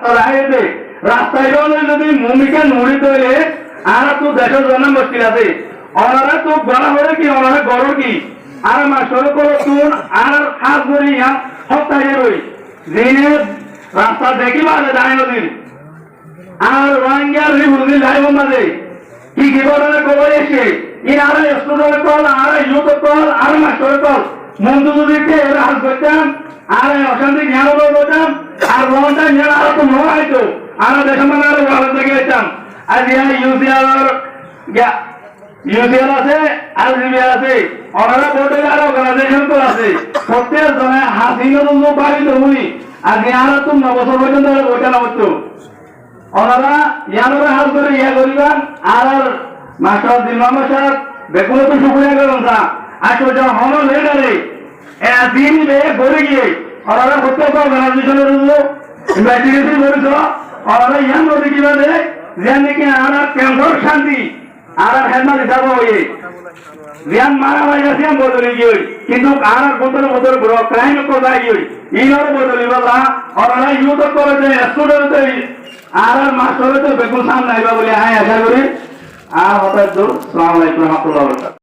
রাস্তায় যদি ভূমিকা নুড়ি তৈরি আর তো দেশের জন্য মুশকিল আছে ওনারা তো গলা হলে কি ওনারা গড় কি আর মাসর করো তুন আর হাত ধরি সপ্তাহে রই দিনে রাস্তা দেখি বাজে দাঁড়িয়ে নদীর আর রোহিঙ্গার রিভুজি লাইভ মাঝে কি কি বলে খবর এসে ইন আর স্টুডেন্ট কল আর ইউথ কল আর মাস্টার কল মন্দু যদি এরা হাত করতাম আর অশান্তি জ্ঞান করতাম আর লঞ্চটা জ্ঞান আর তো মনে হয়তো আর দেশ মানে আরো ভালো থেকে যেতাম আর ইউসিআর আছে আর জিবিআর আছে ওনারা বোর্ডে আর অর্গানাইজেশন তো আছে প্রত্যেক জনে হাসিনা তো বাড়ি তো হই আর জ্ঞান তো 9 বছর পর্যন্ত ওইটা না হতো ওনারা ইয়ানোরা হাল করে ইয়া করিবান আর মাস্টার দিলমামা সাহেব বেকুল তো শুকরিয়া করুন না আসলে যখন হলো লেডারে দিন লে গড়ে গিয়ে ওনারা প্রত্যেক অর্গানাইজেশনের ইনভেস্টিগেশন করেছ ওনারা ইয়ান বলে কি বলে যেন নাকি আর কেন্দ্র শান্তি আর হেলমেট হিসাব হয়ে জ্ঞান মারা হয়ে গেছে বদলে গিয়ে কিন্তু আর বদল ক্রাইম কোথায় গিয়ে ইনর বদলি বলা ওনারা ইউথ করেছে স্টুডেন্ট আর মাস্টার তো বেকুল সামনে আইবা বলে আশা করি আর হঠাৎ আসসালামু আলাইকুম রহমতুল্লাহ।